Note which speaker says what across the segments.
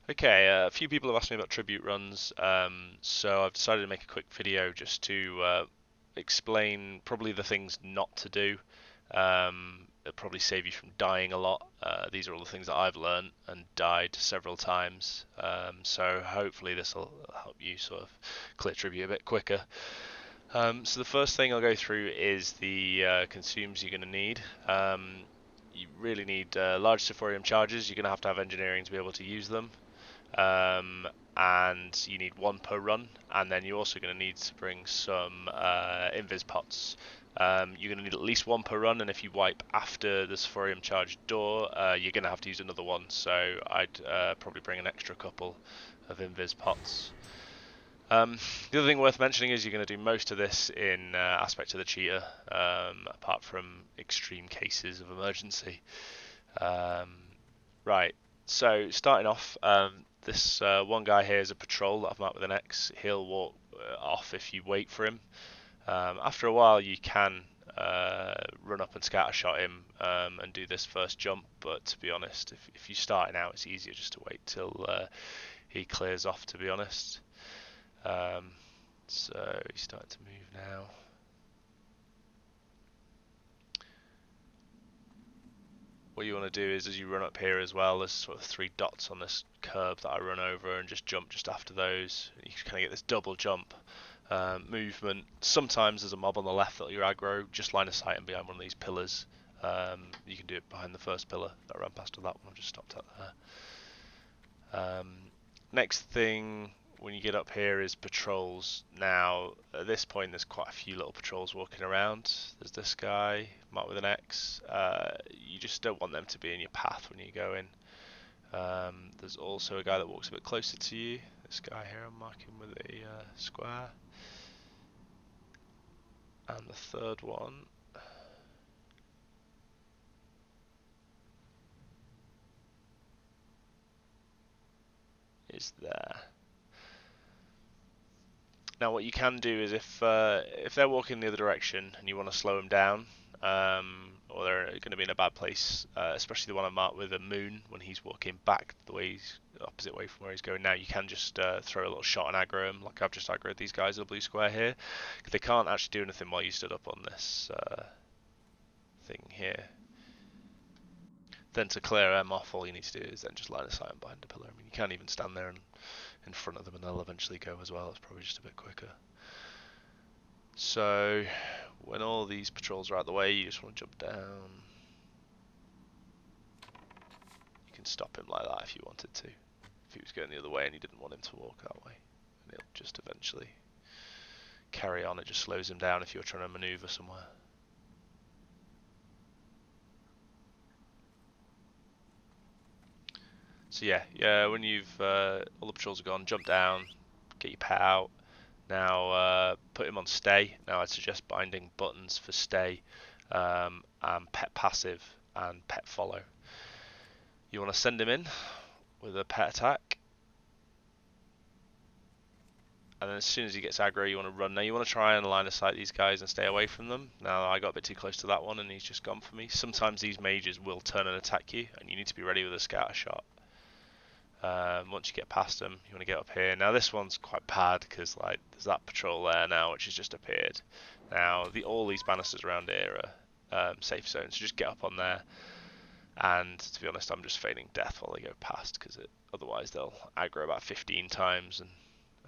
Speaker 1: Okay, a few people have asked me about tribute runs, so I've decided to make a quick video just to explain probably the things not to do. It'll probably save you from dying a lot. These are all the things that I've learned and died several times. So hopefully this will help you sort of clear tribute a bit quicker. So the first thing I'll go through is the consumes you're going to need. You really need large Sephorium charges. You're going to have engineering to be able to use them. Um, and you need one per run, and then you're also going to need to bring some invis pots. You're going to need at least one per run, and if you wipe after the Sephorium charge door, you're going to have to use another one, so I'd probably bring an extra couple of invis pots. The other thing worth mentioning is you're going to do most of this in aspect of the cheetah, apart from extreme cases of emergency. Um, right, so starting off, this one guy here is a patrol that I've marked with an X. He'll walk off if you wait for him. After a while, you can run up and scatter shot him and do this first jump, but to be honest, if you're starting out, it's easier just to wait till he clears off, to be honest. So he's starting to move now. What you want to do is, as you run up here as well, there's sort of 3 dots on this curb that I run over, and just jump just after those. You kind of get this double jump movement. Sometimes there's a mob on the left that you aggro, just line of sight and behind one of these pillars. You can do it behind the first pillar that I ran past that one. I've just stopped at there. Next thing when you get up here is patrols. Now at this point there's quite a few little patrols walking around. There's this guy marked with an X. You just don't want them to be in your path when you go in. There's also a guy that walks a bit closer to you. This guy here I'm marking with a square. And the third one is there. Now what you can do is if they're walking the other direction and you want to slow them down, or they're going to be in a bad place, especially the one I marked with a moon when he's walking back the way he's opposite way from where he's going now, you can just throw a little shot and aggro him, like I've just aggroed these guys in the blue square here. They can't actually do anything while you stood up on this thing here. Then to clear them off, all you need to do is then just line of sight them behind the pillar. I mean, you can't even stand there and in front of them and they'll eventually go as well. It's probably just a bit quicker. So when all these patrols are out of the way, you just want to jump down. You can stop him like that if you wanted to. If he was going the other way and you didn't want him to walk that way, and he'll just eventually carry on. It just slows him down if you're trying to maneuver somewhere. So yeah, when you've all the patrols are gone, jump down, get your pet out. Now put him on stay. Now I'd suggest binding buttons for stay, and pet passive and pet follow. You want to send him in with a pet attack, and then as soon as he gets aggro, you want to run. Now you want to try and line of sight these guys and stay away from them. Now I got a bit too close to that one and he's just gone for me. Sometimes these mages will turn and attack you, and you need to be ready with a scatter shot. Once you get past them, you want to get up here. Now this one's quite bad because like there's that patrol there now which has just appeared. Now all these banisters around here are safe zones, so just get up on there. And to be honest, I'm just feigning death while they go past because otherwise they'll aggro about 15 times and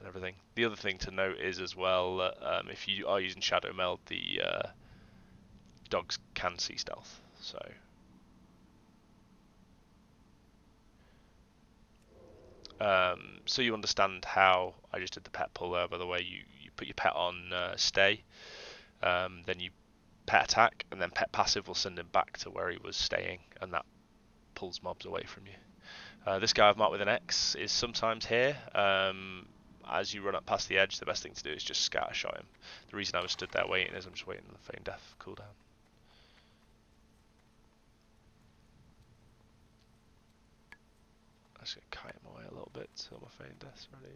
Speaker 1: everything. The other thing to note is as well that if you are using Shadow Meld, the dogs can see stealth. So you understand how I just did the pet pull there. By the way, you put your pet on stay, then you pet attack, and then pet passive will send him back to where he was staying, and that pulls mobs away from you. This guy I've marked with an X is sometimes here. As you run up past the edge, the best thing to do is just scatter shot him. The reason I was stood there waiting is I'm just waiting on the feign death cooldown. I'm just going to kite him away a little bit till my feign death's ready.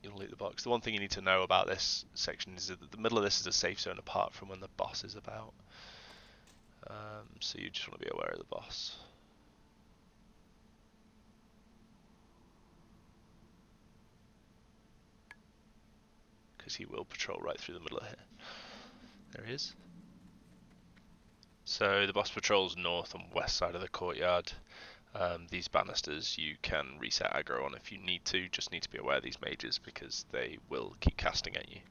Speaker 1: You'll loot the box. The one thing you need to know about this section is that the middle of this is a safe zone apart from when the boss is about. So you just want to be aware of the boss. because he will patrol right through the middle of here. There he is. So the boss patrols north and west side of the courtyard. These banisters you can reset aggro on if you need to. Just need to be aware of these mages because they will keep casting at you.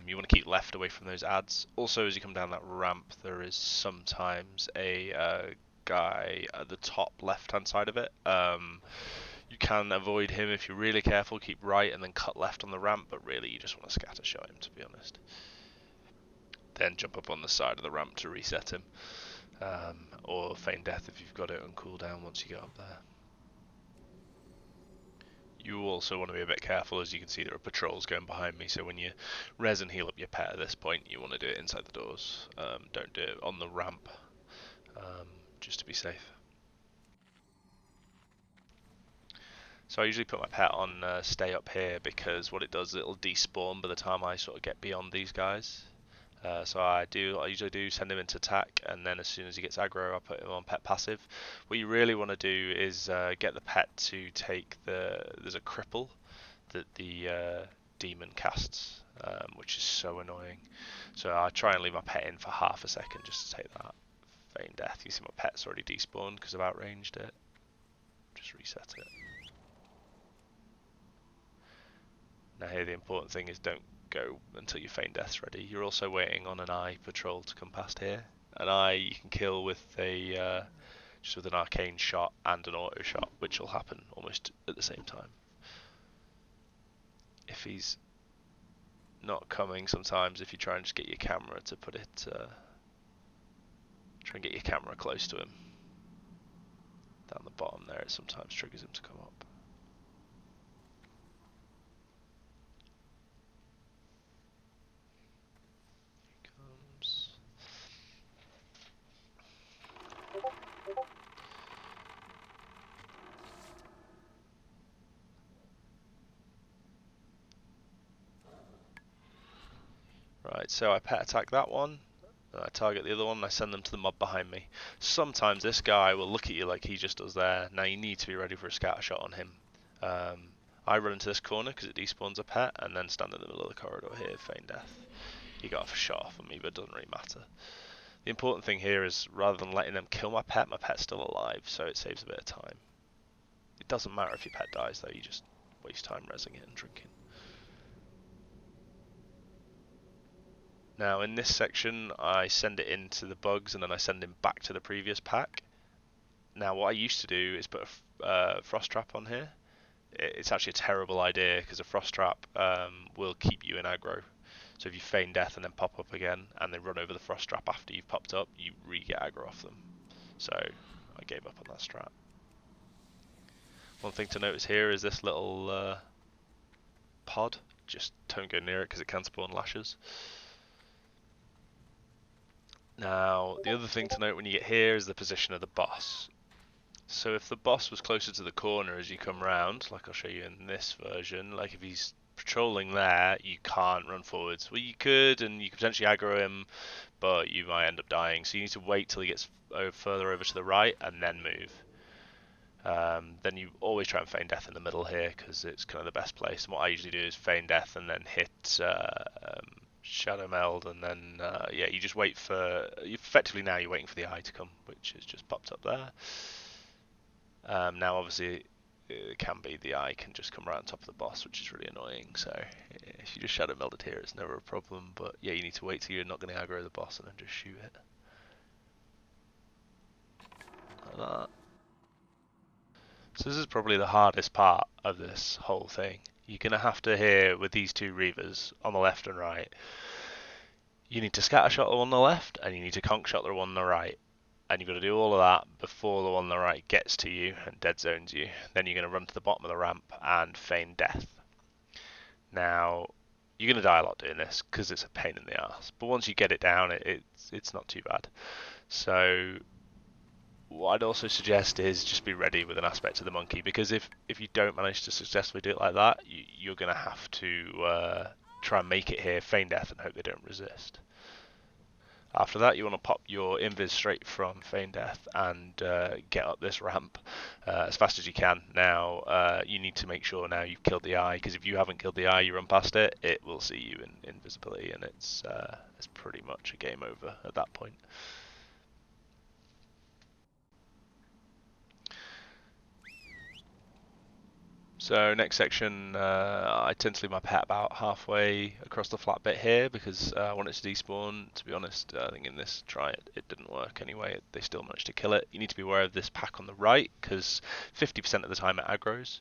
Speaker 1: You want to keep left away from those ads. Also, as you come down that ramp, there is sometimes a guy at the top left-hand side of it. You can avoid him if you're really careful. Keep right and then cut left on the ramp, but really you just want to scatter shot him, to be honest. Then jump up on the side of the ramp to reset him. Or feign death if you've got it on cooldown once you get up there. You also want to be a bit careful, as you can see there are patrols going behind me, so when you res and heal up your pet at this point, you want to do it inside the doors. Don't do it on the ramp, just to be safe. So I usually put my pet on stay up here because what it does, it'll despawn by the time I sort of get beyond these guys. So I usually do send him into attack, and then as soon as he gets aggro, I put him on pet passive. What you really want to do is get the pet to take there's a cripple that the demon casts, which is so annoying. So I try and leave my pet in for half a second just to take that feign death. You see my pet's already despawned because I've outranged it. Just reset it. Now here the important thing is don't go until your feign death's ready. You're also waiting on an eye patrol to come past here. An eye you can kill with a just with an arcane shot and an auto shot, which will happen almost at the same time. If he's not coming, sometimes if you try and just get your camera to put it, try and get your camera close to him down the bottom there, it sometimes triggers him to come up. Right, so I pet attack that one, and I target the other one, and I send them to the mob behind me. Sometimes this guy will look at you like he just does there. Now you need to be ready for a scatter shot on him. I run into this corner because it despawns a pet, and then stand in the middle of the corridor here, feign death. He got off a shot off on me, but it doesn't really matter. The important thing here is, rather than letting them kill my pet's still alive, so it saves a bit of time. It doesn't matter if your pet dies though, you just waste time resing it and drinking. Now in this section I send it into the bugs and then I send him back to the previous pack. Now what I used to do is put a frost trap on here. It's actually a terrible idea because a frost trap will keep you in aggro. So if you feign death and then pop up again and then run over the frost trap after you've popped up, you re-get aggro off them. So I gave up on that strat. One thing to notice here is this little pod. Just don't go near it because it can spawn lashes. Now, the other thing to note when you get here is the position of the boss. So if the boss was closer to the corner as you come round, like I'll show you in this version, like if he's patrolling there, you can't run forwards. Well, you could, and you could potentially aggro him, but you might end up dying. So you need to wait till he gets further over to the right and then move. Then you always try and feign death in the middle here because it's kind of the best place. And what I usually do is feign death and then hit Shadow Meld, and then yeah, you just wait for. Effectively now you're waiting for the eye to come, which has just popped up there. Now obviously it can be the eye can just come right on top of the boss, which is really annoying. So if you just Shadow Melded here, it's never a problem. But yeah, you need to wait till you're not going to aggro the boss and then just shoot it. Like that. So this is probably the hardest part of this whole thing. You're going to have to hear with these two Reavers on the left and right. You need to scatter shot the one on the left and you need to conk shot the one on the right. And you've got to do all of that before the one on the right gets to you and dead zones you. Then you're going to run to the bottom of the ramp and feign death. Now, you're going to die a lot doing this because it's a pain in the ass. But once you get it down, it's not too bad. So what I'd also suggest is just be ready with an aspect of the monkey, because if you don't manage to successfully do it like that, you're going to have to try and make it here, feign death, and hope they don't resist. After that, you want to pop your invis straight from Feign Death and get up this ramp as fast as you can. Now, you need to make sure now you've killed the eye, because if you haven't killed the eye, you run past it, it will see you in invisibility, and it's pretty much a game over at that point. So next section, I tend to leave my pet about halfway across the flat bit here because I want it to despawn. To be honest, I think in this try it didn't work anyway. They still managed to kill it. You need to be aware of this pack on the right because 50% of the time it aggroes.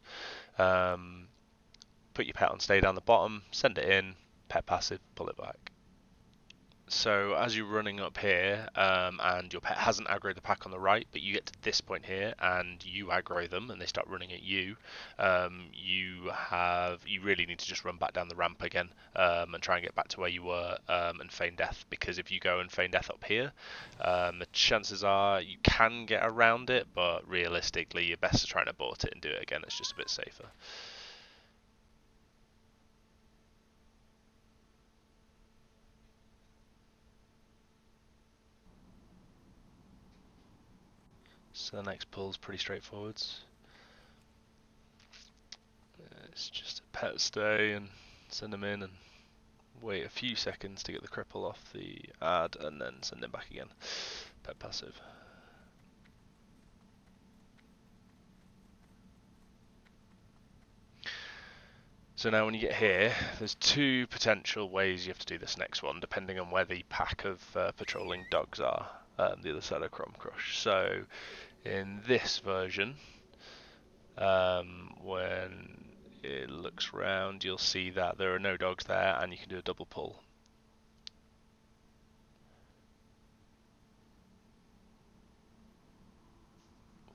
Speaker 1: Put your pet on stay down the bottom, send it in, pet passive, pull it back. So as you're running up here, and your pet hasn't aggroed the pack on the right, but you get to this point here and you aggro them and they start running at you, you really need to just run back down the ramp again, and try and get back to where you were, and feign death, because if you go and feign death up here, the chances are you can get around it, but realistically you're best to try and abort it and do it again. It's just a bit safer. So the next pull is pretty straightforward. It's just a pet stay and send them in and wait a few seconds to get the cripple off the ad and then send him back again. Pet passive. So now when you get here, there's two potential ways you have to do this next one, depending on where the pack of patrolling dogs are, the other side of Crom Crush. So in this version, when it looks round, you'll see that there are no dogs there and you can do a double pull.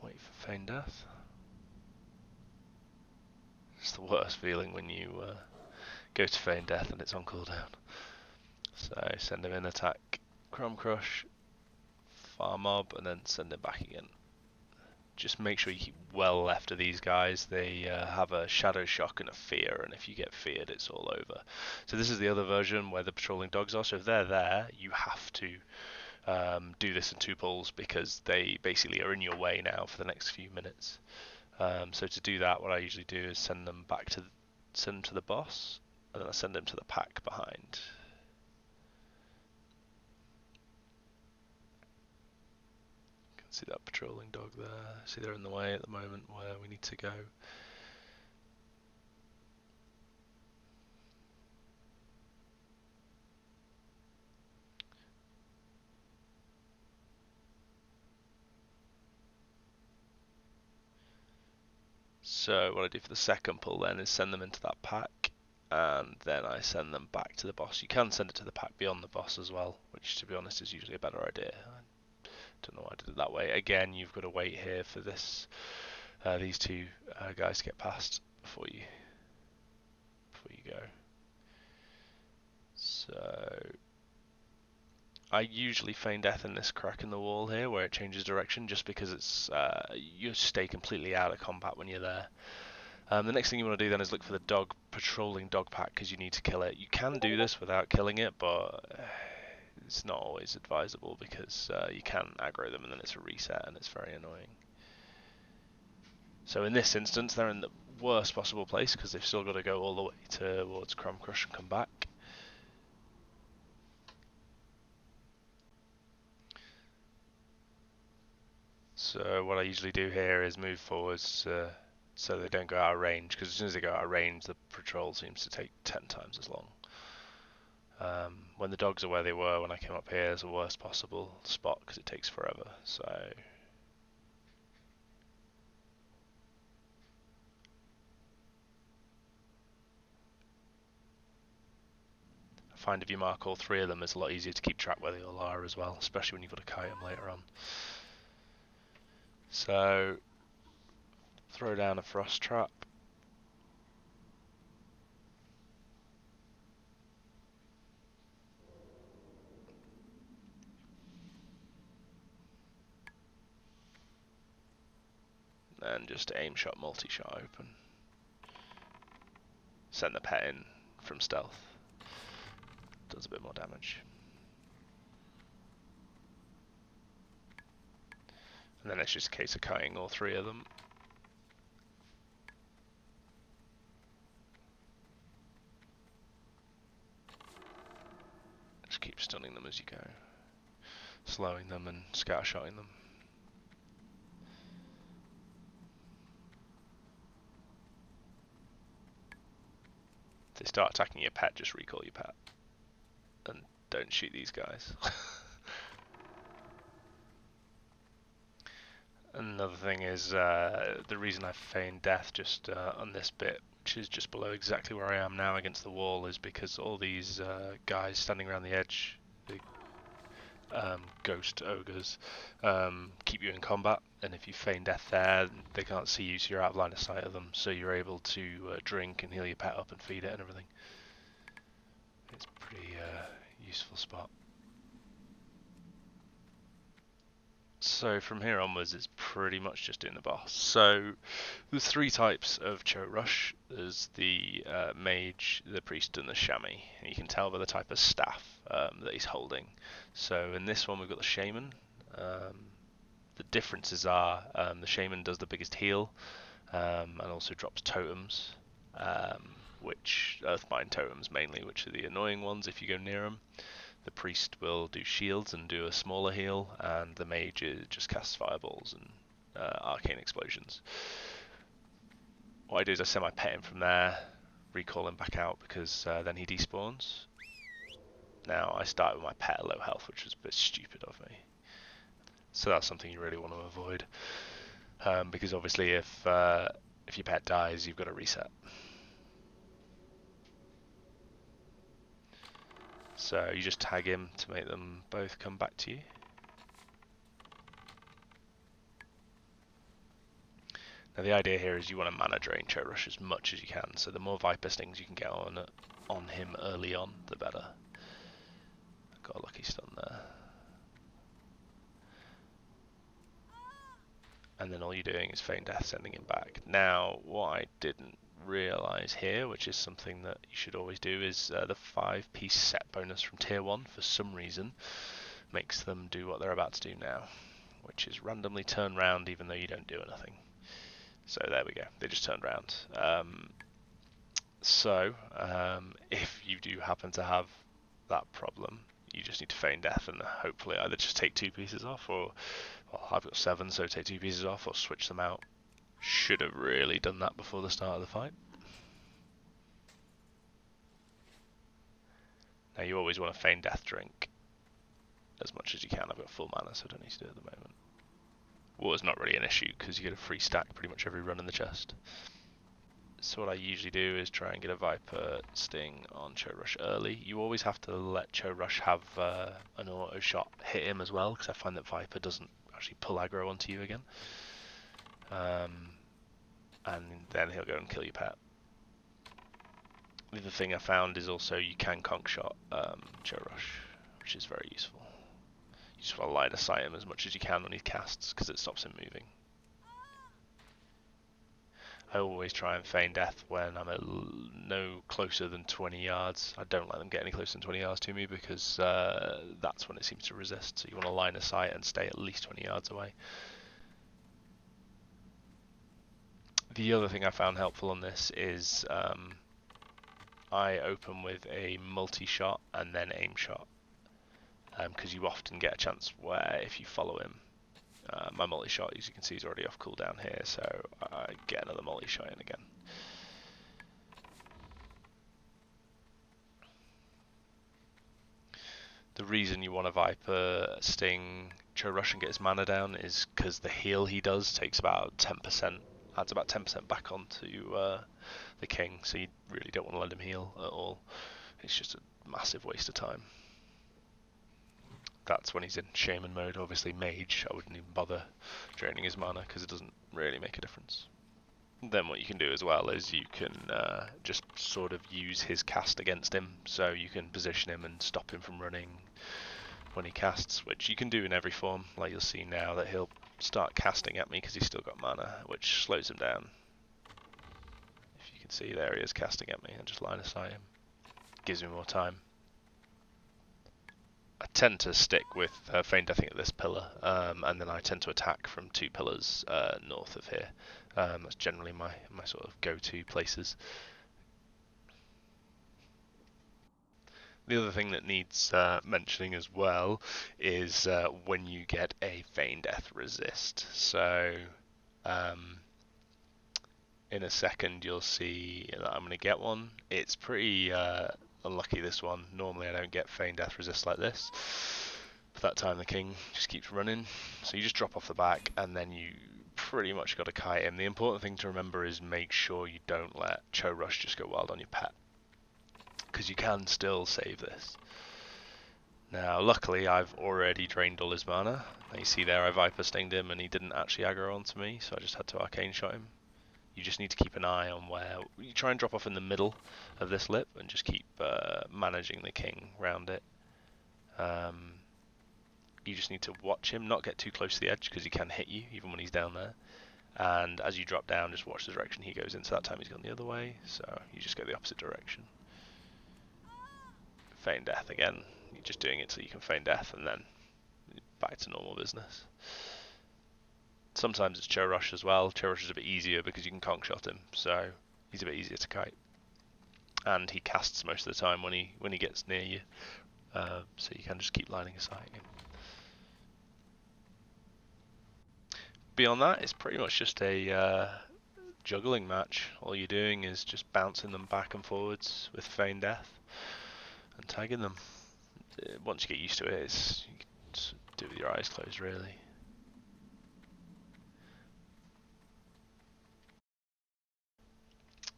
Speaker 1: Wait for feign death. It's the worst feeling when you go to feign death and it's on cooldown. So send him in, attack Crom Crush, farm mob, and then send him back again. Just make sure you keep well left of these guys. They have a shadow shock and a fear, and if you get feared, it's all over. So this is the other version where the patrolling dogs are. So if they're there, you have to do this in two pulls because they basically are in your way now for the next few minutes. So to do that, what I usually do is send them to the boss, and then I send them to the pack behind. See that patrolling dog there? See, they're in the way at the moment where we need to go. So what I do for the second pull then is send them into that pack, and then I send them back to the boss. You can send it to the pack beyond the boss as well, which to be honest is usually a better idea. I don't know why I did it that way. Again, you've got to wait here for these two guys to get past before you go. So I usually feign death in this crack in the wall here where it changes direction, just because it's you stay completely out of combat when you're there. The next thing you want to do then is look for the patrolling dog pack, because you need to kill it. You can do this without killing it, but it's not always advisable because you can aggro them and then it's a reset and it's very annoying. So in this instance, they're in the worst possible place because they've still got to go all the way towards Crom Crush and come back. So what I usually do here is move forwards so they don't go out of range, because as soon as they go out of range, the patrol seems to take 10 times as long. When the dogs are where they were when I came up here, is the worst possible spot because it takes forever. So I find if you mark all three of them, it's a lot easier to keep track where they all are as well, especially when you've got to kite them later on. So throw down a frost trap. And just aim shot, multi-shot open. Send the pet in from stealth. Does a bit more damage. And then it's just a case of kiting all three of them. Just keep stunning them as you go. Slowing them and scattershotting them. If they start attacking your pet, just recall your pet. And don't shoot these guys. Another thing is the reason I feigned death just on this bit, which is just below exactly where I am now against the wall, is because all these guys standing around the edge, the ghost ogres, keep you in combat, and if you feign death there, they can't see you, so you're out of line of sight of them, so you're able to drink and heal your pet up and feed it and everything. It's a pretty useful spot. So from here onwards, it's pretty much just doing the boss. So there's three types of Cho Rush. There's the mage, the priest, and the chamois. And you can tell by the type of staff that he's holding. So in this one, we've got the shaman. The differences are the shaman does the biggest heal and also drops totems, which Earthbind totems mainly, which are the annoying ones if you go near them. The priest will do shields and do a smaller heal, and the mage just casts fireballs and arcane explosions. What I do is I send my pet in from there, recall him back out because then he despawns. Now I start with my pet at low health, which was a bit stupid of me. So that's something you really want to avoid, because obviously if your pet dies, you've got to reset. So you just tag him to make them both come back to you. Now the idea here is you want to mana drain Cho Rush as much as you can, so the more Viper Stings you can get on him early on, the better. Got a lucky stun there. And then all you're doing is feign death, sending him back. Now, what I didn't realise here, which is something that you should always do, is the 5-piece set bonus from tier 1 for some reason makes them do what they're about to do now, which is randomly turn round even though you don't do anything. So there we go, they just turned round. If you do happen to have that problem, you just need to feign death and hopefully either just take 2 pieces off, or well, I've got 7, so take 2 pieces off or switch them out. Should have really done that before the start of the fight. Now you always want to feign death drink as much as you can. I've got full mana, so I don't need to do it at the moment. Water's not really an issue because you get a free stack pretty much every run in the chest. So what I usually do is try and get a Viper Sting on Cho Rush early. You always have to let Cho Rush have an auto shot hit him as well, because I find that Viper doesn't actually pull aggro onto you again. And then he'll go and kill your pet. The other thing I found is also you can conk shot Cho Rush, which is very useful. You just want to line of sight him as much as you can when he casts, because it stops him moving. I always try and feign death when I'm no closer than 20 yards. I don't let them get any closer than 20 yards to me because that's when it seems to resist. So you want to line of sight and stay at least 20 yards away. The other thing I found helpful on this is I open with a multi-shot and then aim shot, because you often get a chance where if you follow him, my multi-shot, as you can see, is already off cooldown here, so I get another multi-shot in again. The reason you want a Viper Sting Cho Rush and get his mana down is because the heal he does takes about 10%, adds about 10% back onto the king, so you really don't want to let him heal at all. It's just a massive waste of time. That's when he's in shaman mode. Obviously mage, I wouldn't even bother draining his mana because it doesn't really make a difference. Then what you can do as well is you can just sort of use his cast against him, so you can position him and stop him from running when he casts, which you can do in every form. Like you'll see now that he'll start casting at me because he's still got mana, which slows him down. If you can see, there he is casting at me, and just line of sight him. Gives me more time. I tend to stick with feign deathing at this pillar, and then I tend to attack from 2 pillars north of here. That's generally my sort of go-to places. The other thing that needs mentioning as well is when you get a feign death resist. So in a second you'll see that I'm going to get one. It's pretty unlucky, this one. Normally I don't get feign death resist like this. But that time the king just keeps running. So you just drop off the back and then you pretty much got to kite him. The important thing to remember is make sure you don't let Cho Rush just go wild on your pet, because you can still save this. Now luckily I've already drained all his mana. Now you see there I Viper Stinged him and he didn't actually aggro onto me, so I just had to Arcane Shot him. You just need to keep an eye on where you try and drop off in the middle of this lip and just keep managing the king round it. You just need to watch him, not get too close to the edge because he can hit you even when he's down there. And as you drop down, just watch the direction he goes in. So that time he's gone the other way, so you just go the opposite direction. Feign death again. You're just doing it so you can feign death and then back to normal business. Sometimes it's Cho Rush as well. Cho Rush is a bit easier because you can conk shot him, so he's a bit easier to kite. And he casts most of the time when he gets near you, so you can just keep lining of sight him. Beyond that, it's pretty much just a juggling match. All you're doing is just bouncing them back and forwards with feign death and tagging them. Once you get used to it, you can just do it with your eyes closed, really.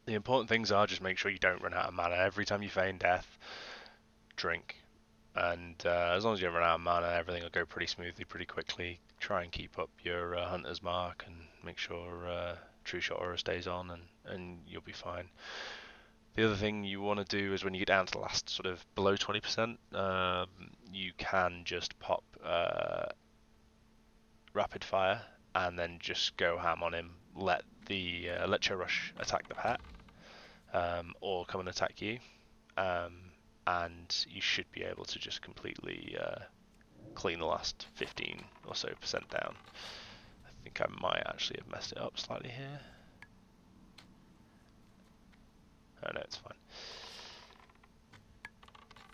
Speaker 1: The important things are just make sure you don't run out of mana. Every time you feign death, drink. And as long as you don't run out of mana, everything will go pretty smoothly, pretty quickly. Try and keep up your Hunter's Mark and make sure True Shot Aura stays on, and you'll be fine. The other thing you want to do is when you get down to the last sort of below 20%, you can just pop Rapid Fire and then just go ham on him. Let Cho Rush attack the pet, or come and attack you, and you should be able to just completely clean the last 15 or so % down. I think I might actually have messed it up slightly here. Oh no, it's fine.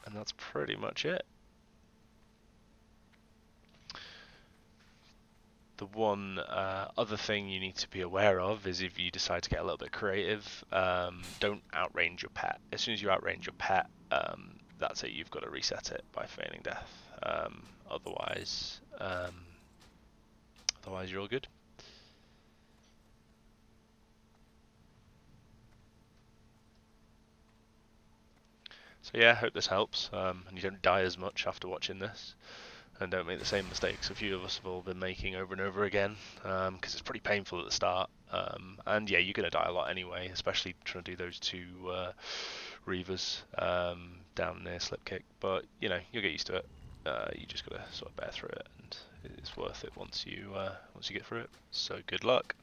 Speaker 1: And that's pretty much it. The one other thing you need to be aware of is if you decide to get a little bit creative, don't outrange your pet. As soon as you outrange your pet, that's it, you've got to reset it by feigning death. Otherwise you're all good. So yeah, hope this helps, and you don't die as much after watching this, and don't make the same mistakes a few of us have all been making over and over again, because it's pretty painful at the start, and yeah, you're going to die a lot anyway, especially trying to do those 2 Reavers down near Slipkick, but you know, you'll get used to it. You just got to sort of bear through it, and it's worth it once you get through it. So good luck.